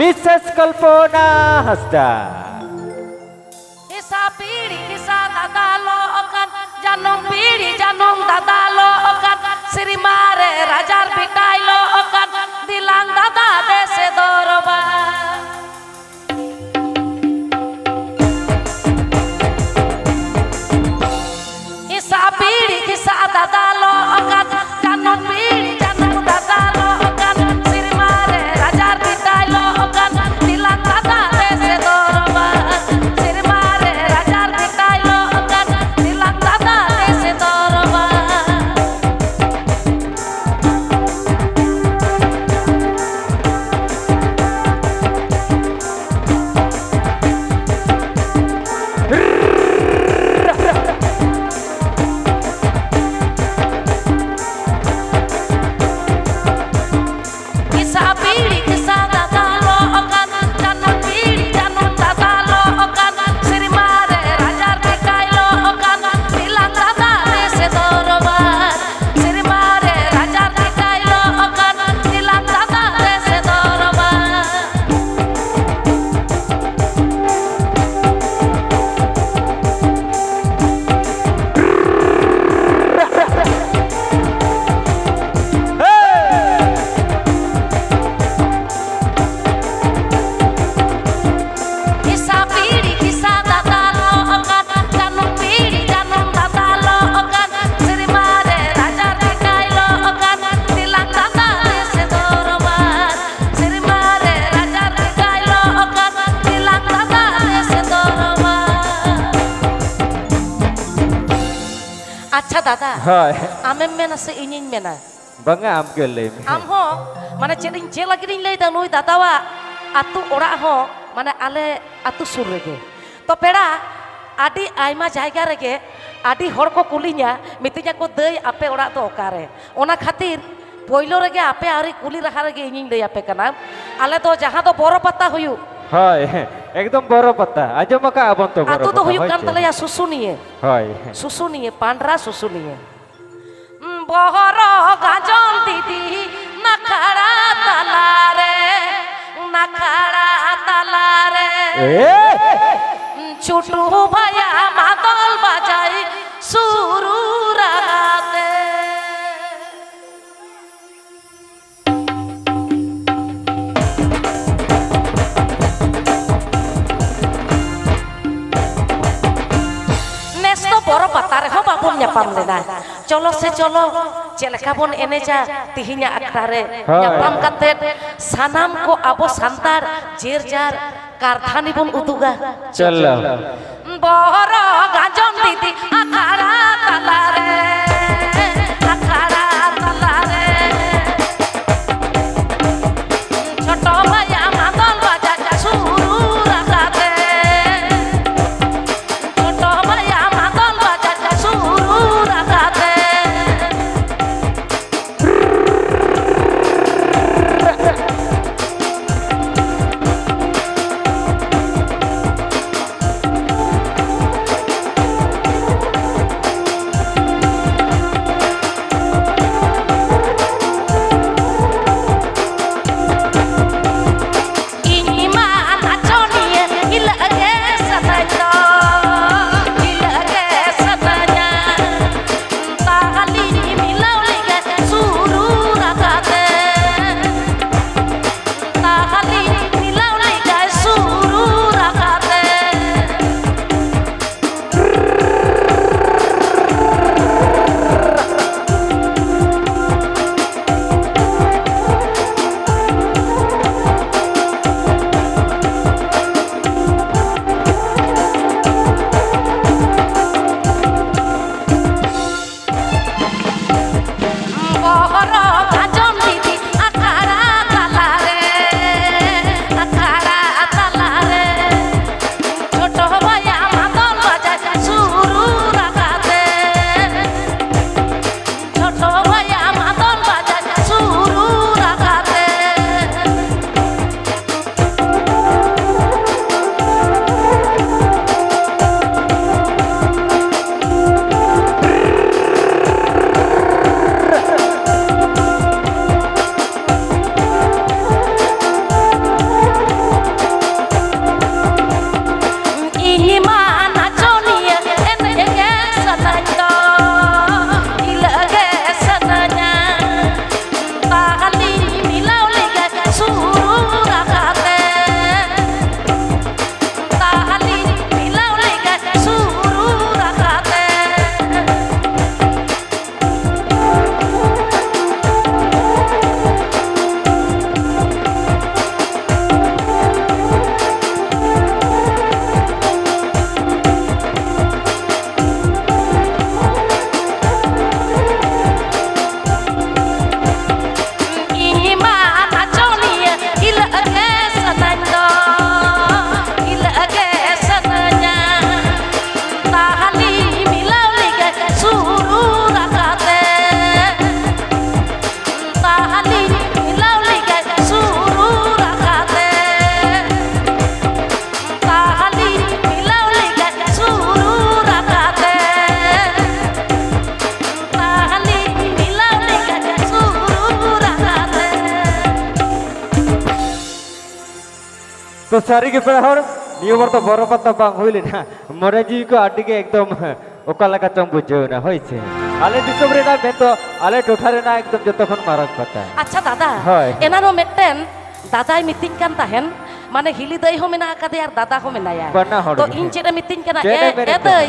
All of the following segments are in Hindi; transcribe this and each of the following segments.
Mrs Kalpana Hansda. Kisah piri kisah dada lokan janong piri janong dada lokan Sri mare rajar pitai lokan dilang dada dese doroba Kisah piri kisah dada lokan janong piri janong dada lokan Sri mare rajar pitai lokan dilang dada dese doroba अच्छा दादा आमें मेना से इनिन मेना bangga am gele am ho mana ceding je lagi ning lay da nuy dada wa atu ora ho mana ale atu sur rege to pera adi aima jayga rege adi hor ko kulinya mitinya ko dei ape ora to okare ona khatir poilo rege ape ari kuli raha rege ining lay ape kana ale to jaha to boro pata huyu হয় একদম বড় পাতা আজম কা আবন তো বড় atu to huyu kan tale ya susu niye হয় susu niye pandra susu niye বহর গাজন দিদি নাখাড়া তালারে ছোটু ভাইয়া মাদল বাজাই সুরু রাগাতে নেস তো বড় পাতারে হ বাবুন nyapam lena চলো সে চলো চেলেকা বন এনেজা তিহিnya akhra re nyapam katet sanam ko abo santar jer jar karthani bon utuga চলো বড় গাজন দিদি আখাড়া তালারে ছোট ভাইয়া মাদল বাজা সুরু রাগাতে ছোট ভাইয়া মাদল বাজা সুরু রাগাতে तो सारी के पेड़ हर नियो बार तो बरो पत्ता बांग हुई लेना मोरे जीवी को आटी के एकदम ओका लगा चंग बुझे ना होई छे आले दिसम रे ना मैं तो आले टोठा रे ना एकदम जतो खन मारक पता अच्छा दादा হয়। एनानो मिट्टन दादा मिटिंग kan tahen माने हिली दई हो मेना आकादे यार दादा हो मेनाया बना हड़ तो गे। इन चेरे मिटिंग kana चेरे मेरे ए दई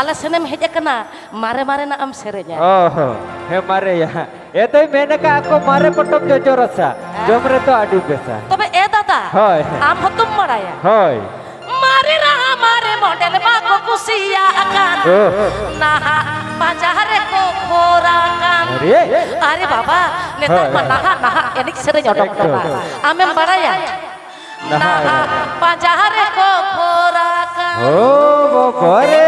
आले सेनेम हेज kana मारे मारे ना am सेरेnya ओहो हे मारे यहाँ ए तो मैंने कहा आपको मारे पटम जो चोरसा जमरे तो आडी बेसा तबे ए दादा হয় आम हो तुम मराया হয় मारे रहा मारे मॉडल बाको कुसिया अकान नाहा बाजारे को खोरा कान अरे अरे बाबा नेता नाहा नाहा एनिक सेरेnya dong dong आमें बड़ाया नाहा बाजारे को खोरा कान ओ बरे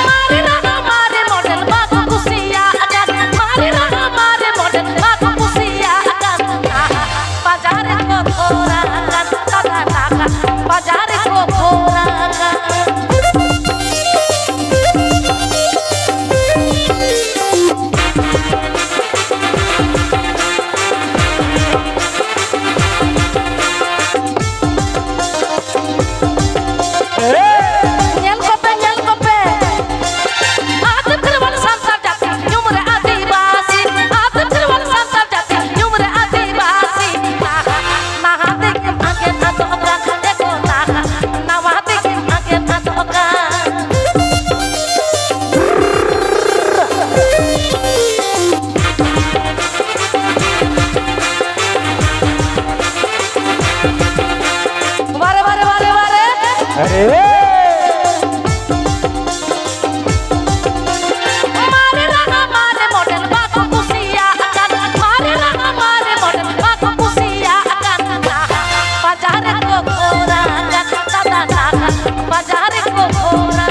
मारे रहा मारे मॉडल बाको कुसिया अकान मारे रहा मारे मॉडल बाको कुसिया अकान नाहा बाजारे को खोरा कान दादा नाहा बाजारे को खोरा कान nyel kope atem terwal santar jati nyumre adibasi atem terwal santar jati nyumre adibasi nah dekim agen atokan eko nah dekim agen atokan bare अरे मारे रहा मारे मॉडल बाको कुसिया अकान मारे रहा मारे मॉडल बाको कुसिया अकान बाजारे को खोरा कान दादा नाहा बाजारे को खोरा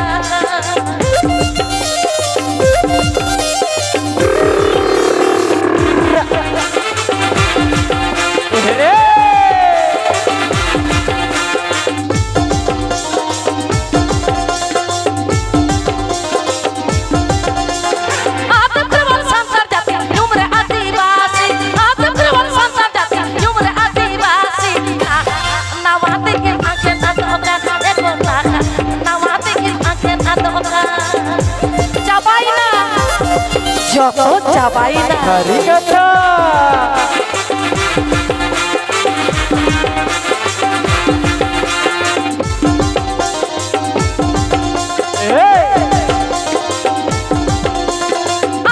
अरे आदम terwal santar jati nyumre adibasi आदम terwal santar jati nyumre adibasi nawate ke agen atokan eko nawate ke agen atokan cabaina joko cabaina हरी कथा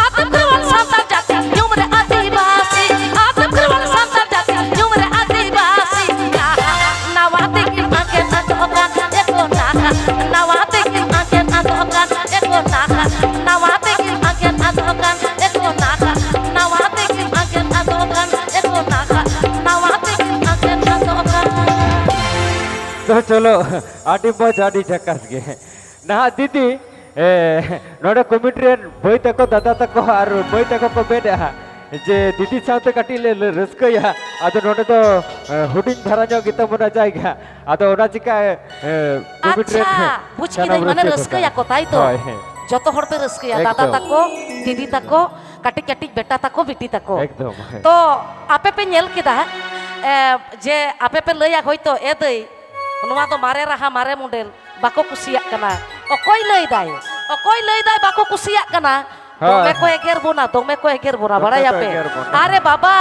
आदम terwal santar jati nyumre adibasi आदम terwal santar jati nyumre adibasi nawate ke agen atokan eko nawate ke agen atokan eko nawate ke agen atokan eko nawate ke agen atokan eko nawate ke agen atokan तो चलो आटी मज आटी झकास गे ना दीदी नोडे कमिटी बई तको दादा तको और बई तको को बेडा जे दीदी साथे काटी ले रस्कया आदो नोडे तो हुडिंग धारा जो गीता बना जाएगा आदो ओना चिका कमिटी अच्छा बुझ के नहीं माने रस्कया कोताई तो जतो हर पे रस्कया दादा एकदम। तको दीदी तको काटी काटी बेटा तको बेटी तको एकदम तो आपे पे नेल किदा जे आपे पे लया होइतो ए दई नोवा तो मारे रहा मारे मॉडल बाको कुसिया कना ओकोय लई दाय बाको कुसिया कना हाँ। दोमे को एगेर बोना बड़ा दोमे को पे एगेर बोना। अरे बाबा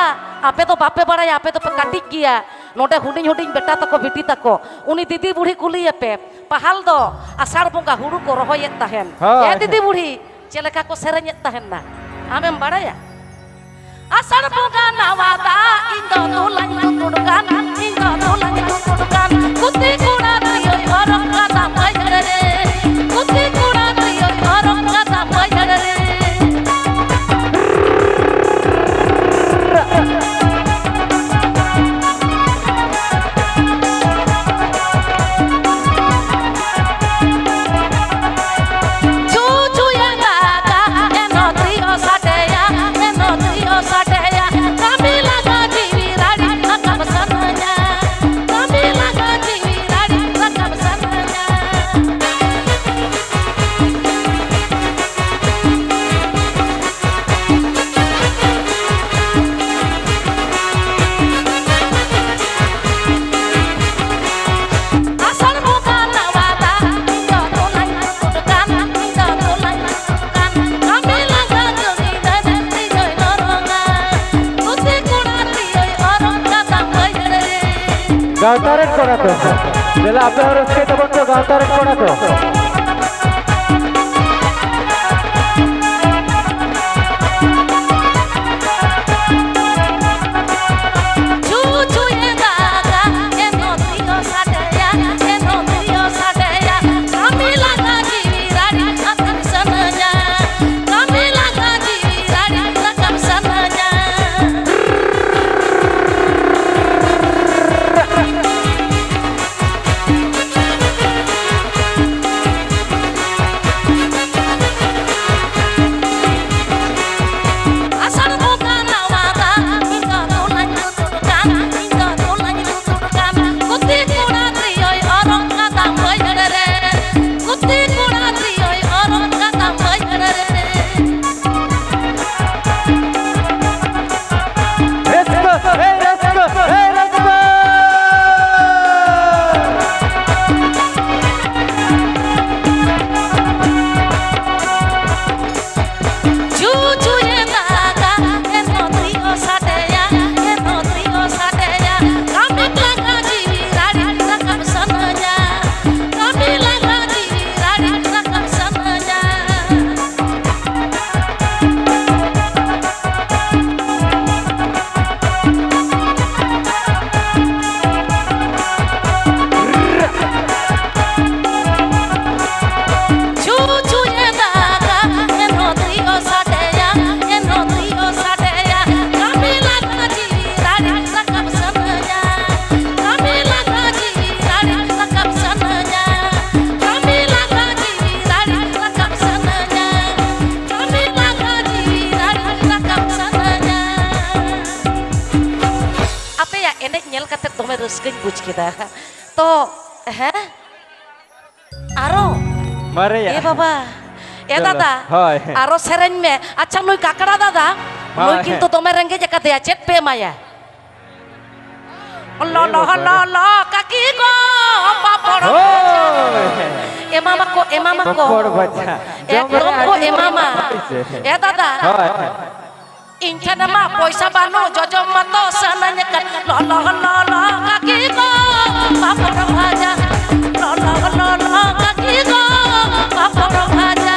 आपे तो बापे बड़ा आपे तो पे काटी गया नोटे हुडिंग हुडिंग बेटा तको बेटी तको उनी दीदी बुढ़ी कुली पे पहाल दो आषाढ़ बंगा हुड़ू को रहोयेत तहेन हाँ। ए दीदी बुढ़ी चेलेका को सेरेñet तहेन ना आमेम बड़ाया आषाढ़ बंगा नवादा इंदो तुलाñ तुटुडकान इंदो तुलाñ तुटुडकान कुती कुड़ा दियो हरम कादा मायरे कुती कुड़ा दियो हरम कादा मायरे गावता रे कोड़ा को जेला आपे रस्के तबन तो गावता रे कोड़ा को रस्कई बुझ के तो है आरो मारे ए बाबा ए दादा आरो सेरेन में अच्छा नुई काकड़ा दादा नुई किंतु तोमे रंगे जका दे चेत पे माया लो लो लो लो काकी को पापड़ ए मामा को पापड़ बच्चा एकदम को ए मामा ए दादा इनखाने मा पैसा बानो जजो मतो सनने कर लो लो लो लो काकी को पापड़ भाजा लो लो लो लो काकी को पापड़ भाजा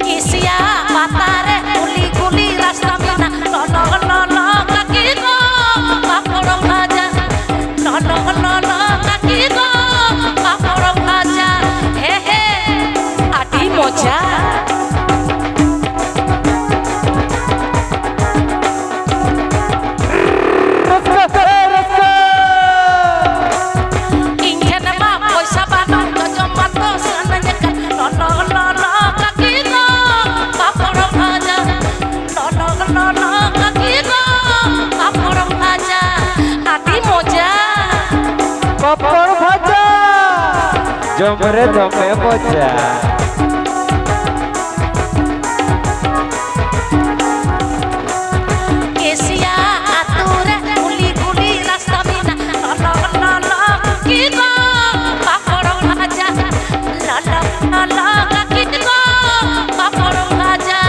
किसिया पातारे गुली गुली रास्ता में ना लो लो लो लो काकी को पापड़ भाजा लो लो लो लो काकी को पापड़ भाजा हे हे आटी मोजा पापड़ भाजा जमरे दमे मजा केसिया आतुरे गुली गुली रास्ता में ना लो लो लो की को पापड़ भाजा लो लो लो की को पापड़ भाजा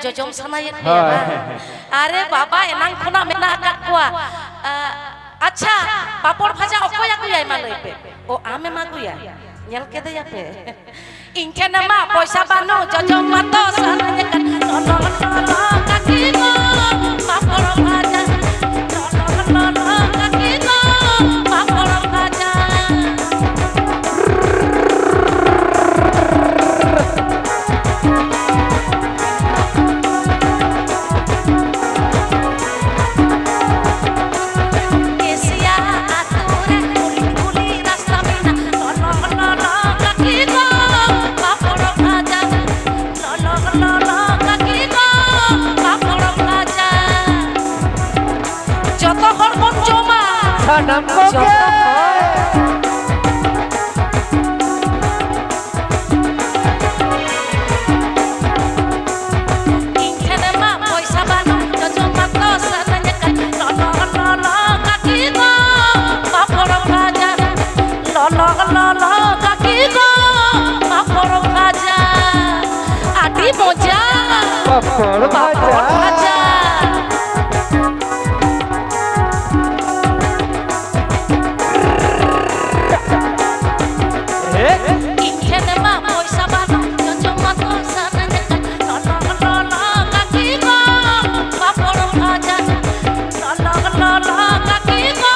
जोजम सनाये अरे बाबा एनांग खुना मेना काकुआ अच्छा पापड़ भाजा अकोया कुया मालई पे ओ आमे मागुया नेल के दया पे इनके नमा पैसा बानो जोजम मतो सनाये लो लो लो काकी को पापड़ भाजा लो लो लो काकी को पापड़ भाजा ᱥᱟᱱᱟᱢ ᱠᱚᱜᱮ ᱤᱧ ᱴᱷᱮᱱ ᱢᱟ ᱯᱚᱭᱥᱟ ᱵᱟᱹᱱᱩᱜ ᱡᱚᱡᱚᱢ ᱢᱟᱛᱚ ᱥᱟᱱᱟᱧ ᱠᱟᱱ ᱞᱚᱞᱚ ᱞᱚᱞᱚ ᱠᱟᱠᱤ ᱜᱚ ᱯᱟᱯᱚᱲ ᱵᱷᱟᱡᱟ ললো ললো কাকি গো পাপড় ভাজা আটি মজা পাপড় ভাজা ভাজা ইনখানে মা পয়সা বানো জমা তো সানানে ললো ললো কাকি গো পাপড় ভাজা ললো ললো কাকি গো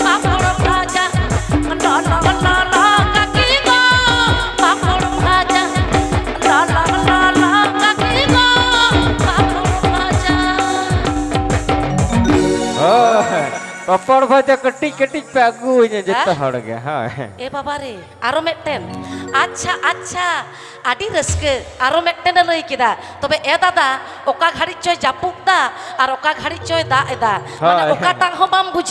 পাপড় ভাজা ললো ললো কাকি গো পাপড় ভাজা ললো ললো কাকি গো পাপড় ভাজা পাপড় ভাজা কটিক কটিক পে আগুইᱧ ᱡᱚᱛᱚ ᱦᱚᱲ ᱜᱮ ᱦᱳᱭ এ বাবা রে আরো মেটেন আচ্ছা আচ্ছা আডি রস্কে আরো মেটেন লই কিদা তবে এ দাদা ওকা ঘাড়ি চয় জাপুক দা আর ওকা ঘাড়ি চয় দা এদা মানে হয়। ওকা টাং হো বাম বুঝে